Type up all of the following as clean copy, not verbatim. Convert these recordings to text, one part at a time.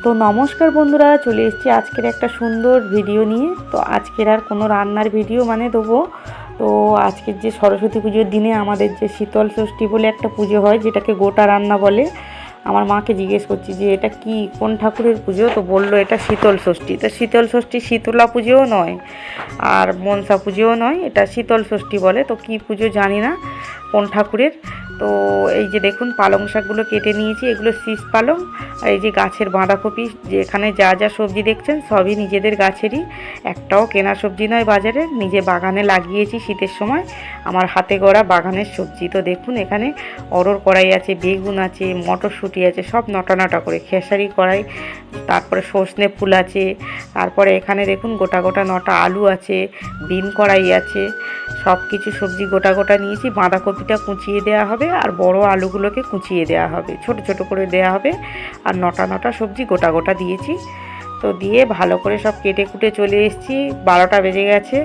তো নমস্কার বন্ধুরা, চলে এসেছি আজকের একটা সুন্দর ভিডিও নিয়ে। তো আজকের আর কোনো রান্নার ভিডিও দেবো। তো আজকের যে সরস্বতী পুজোর দিনে আমাদের যে শীতল ষষ্ঠী বলে একটা পুজো হয়, যেটাকে গোটা রান্না বলে। আমার মাকে জিজ্ঞেস করছি যে এটা কি, কোন ঠাকুরের পুজো, তো বললো এটা শীতল ষষ্ঠী। তো শীতল ষষ্ঠী শীতলা পুজোও নয় আর মনসা পুজোও নয়, এটা শীতল ষষ্ঠী বলে। তো কি পুজো জানি না কোন ঠাকুরের। তো এই যে দেখুন পালং শাকগুলো কেটে নিয়েছি, এগুলো শীষ পালং। আর এই যে গাছের বাঁধাকপি, যে এখানে যা যা সবজি দেখছেন সবই নিজেদের গাছেরই, একটাও কেনা সবজি নয় বাজারে, নিজে বাগানে লাগিয়েছি শীতের সময়, আমার হাতে গড়া বাগানের সবজি। তো দেখুন এখানে অরড় কড়াই আছে, বেগুন আছে, মটরশুঁটি আছে, সব নটা নটা করে, খেসারি কড়াই, তারপরে সর্ষে ফুল আছে, তারপরে এখানে দেখুন গোটা গোটা নটা আলু আছে, বিন কড়াই আছে, সব কিছু সবজি গোটা গোটা নিয়েছি। বাঁধাকপিটা কুচিয়ে দেওয়া হবে আর বড় আলুগুলোকে কুচিয়ে দেওয়া হবে, ছোট ছোট করে দেওয়া হবে। আর নটা নটা সবজি গোটা গোটা দিয়েছি। তো দিয়ে ভালো করে সব কেটে কুটে চলে এসেছি। 12টা বেজে গেছে,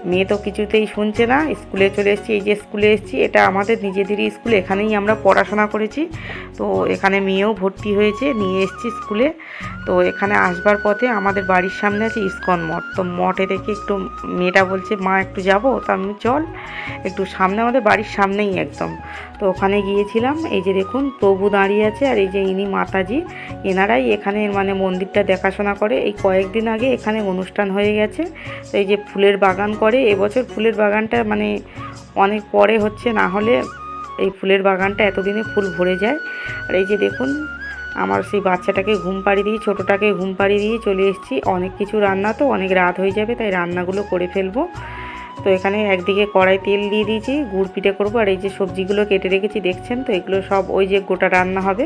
মেয়ে তো কিছুতেই শুনছে না, স্কুলে চলে এসেছি। এই যে স্কুলে এসেছি, এটা আমাদের নিজেদেরই স্কুল, এখানেই আমরা পড়াশোনা করেছি। তো এখানে মেয়েও ভর্তি হয়েছে, নিয়ে এসেছি স্কুলে। তো এখানে আসবার পথে আমাদের বাড়ির সামনে আছে ইস্কন মঠ। তো মঠে দেখে একটু মেয়েটা বলছে মা একটু যাবো, তো আমি চল একটু সামনে, আমাদের বাড়ির সামনেই একদম। তো ওখানে গিয়েছিলাম। এই যে দেখুন প্রভু দাঁড়িয়ে আছে, আর এই যে ইনি মাতাজি, এনারাই এখানে মন্দিরটা দেখাশোনা করে। এই কয়েকদিন আগে এখানে অনুষ্ঠান হয়ে গেছে। তো এই যে ফুলের বাগান করে, এবছর ফুলের বাগানটা অনেক পরে হচ্ছে, না হলে এই ফুলের বাগানটা এতদিনে ফুল ভরে যায়। আর এই যে দেখুন আমার সেই বাচ্চাটাকে ঘুম পাড়িয়ে দিয়ে, ছোটোটাকে ঘুম পাড়িয়ে দিয়ে চলে এসেছি। অনেক কিছু রান্না, তো অনেক রাত হয়ে যাবে, তাই রান্নাগুলো করে ফেলবো। তো এখানে একদিকে কড়াই তেল দিয়ে দিয়েছি, গুড় পিঠে করবো। আর এই যে সবজিগুলো কেটে রেখেছি দেখছেন, তো এগুলো সব ওই যে গোটা রান্না হবে,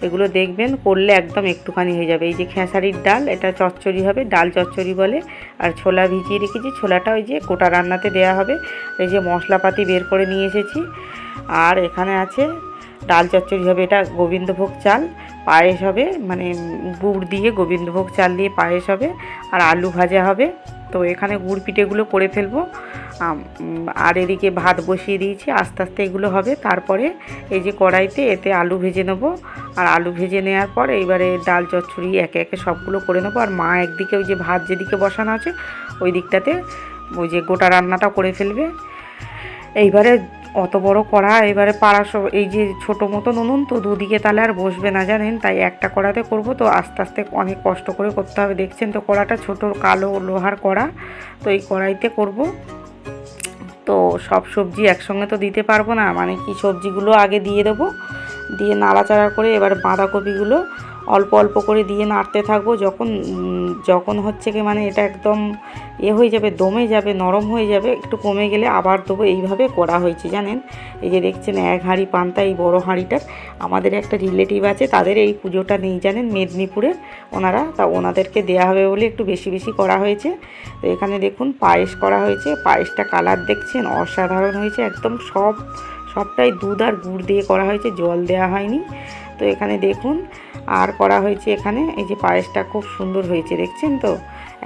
এগুলো দেখবেন করলে একদম একটুখানি হয়ে যাবে। এই যে খেসারির ডাল, এটা চচ্চড়ি হবে, ডাল চচ্চড়ি বলে। আর ছোলা ভিজিয়ে রেখেছি, ছোলাটা ওই যে গোটা রান্নাতে দেওয়া হবে। এই যে মশলাপাতি বের করে নিয়ে এসেছি। আর এখানে আছে ডাল চচ্চড়ি হবে, এটা গোবিন্দভোগ চাল, পায়েস হবে, গুড় দিয়ে গোবিন্দভোগ চাল দিয়ে পায়েস হবে। আর আলু ভাজা হবে। তো এখানে গুড় পিঠেগুলো করে ফেলবো। আর এদিকে ভাত বসিয়ে দিয়েছি, আস্তে আস্তে এগুলো হবে। তারপরে এই যে কড়াইতে এতে আলু ভেজে নেবো। আর আলু ভেজে নেওয়ার পর এইবারে ডাল চচ্চড়ি একে একে সবগুলো করে নেবো। আর মা একদিকে ওই যে ভাত যেদিকে বসানো আছে ওই দিকটাতে ওই যে গোটা রান্নাটা করে ফেলবে। এইবারে অত বড় কড়া, এবারে এই যে ছোটো মতো নুন, তো দুদিকে তাহলে আর বসবে না জানেন, তাই একটা কড়াতে করব। তো আস্তে আস্তে অনেক কষ্ট করে করতে হবে। দেখছেন তো কড়াটা ছোটো কালো লোহার কড়া, তো এই কড়াইতে করব। তো সব সবজি একসঙ্গে তো দিতে পারবো না, কি সবজিগুলো আগে দিয়ে দেবো, দিয়ে নাড়াচাড়া করে এবার বাঁধাকপিগুলো অল্প অল্প করে দিয়ে নাড়তে থাকবো। যখন হচ্ছে কি এটা একদম হয়ে যাবে, দমে যাবে, নরম হয়ে যাবে, একটু কমে গেলে আবার দেবো। এইভাবে করা হয়েছে জানেন। এই যে দেখছেন এক হাঁড়ি পান্তা, এই বড় হাঁড়িটার। আমাদের একটা রিলেটিভ আছে, তাদের এই পুজোটা নেই জানেন, মেদিনীপুরের ওনারা, তা ওনাদেরকে দেয়া হবে বলে একটু বেশি বেশি করা হয়েছে। তো এখানে দেখুন পায়েস করা হয়েছে, পায়েসটা কালার দেখছেন অসাধারণ হয়েছে একদম। সবটাই দুধ আর গুড় দিয়ে করা হয়েছে, জল দেওয়া হয়নি। তো এখানে দেখুন আর করা হয়েছে, এখানে এই যে পায়েসটা খুব সুন্দর হয়েছে দেখছেন তো,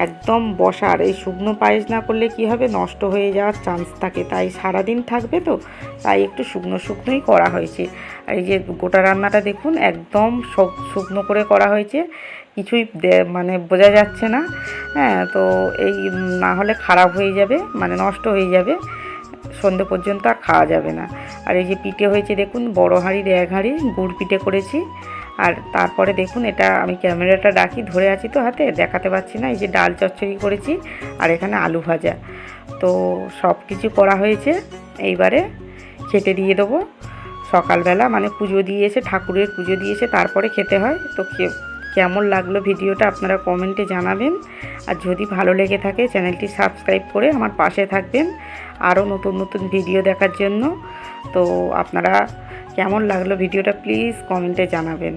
একদম বসার। এই শুকনো পায়েস না করলে কি হবে, নষ্ট হয়ে যাওয়ার চান্স থাকে, তাই সারাদিন থাকবে, তো তাই একটু শুকনো শুকনোই করা হয়েছে। আর এই যে গোটা রান্নাটা দেখুন একদম শুকনো করে করা হয়েছে, কিছুই বোঝা যাচ্ছে না। হ্যাঁ, তো এই না হলে খারাপ হয়ে যাবে, নষ্ট হয়ে যাবে, সন্ধে পর্যন্ত আর খাওয়া যাবে না। আর এই যে পিঠে হয়েছে দেখুন, বড় হাঁড়ির এক হাঁড়ি গুড় পিঠে করেছি। আর তারপরে দেখুন, এটা আমি ক্যামেরাটা ধরে আছি তো হাতে, দেখাতে পাচ্ছি না। এই যে ডাল চচ্চড়ি করেছি, আর এখানে আলু ভাজা। তো সব কিছু করা হয়েছে, এইবারে খেতে দিয়ে দেবো। সকালবেলা পুজো দিয়েছে, ঠাকুরের পুজো দিয়েছে, তারপরে খেতে হয়। তো কেমন লাগলো ভিডিওটা আপনারা কমেন্টে জানাবেন। আর যদি ভালো লেগে থাকে চ্যানেলটি সাবস্ক্রাইব করে আমার পাশে থাকবেন আরও নতুন নতুন ভিডিও দেখার জন্য। তো আপনারা কেমন লাগলো ভিডিওটা প্লিজ কমেন্টে জানাবেন।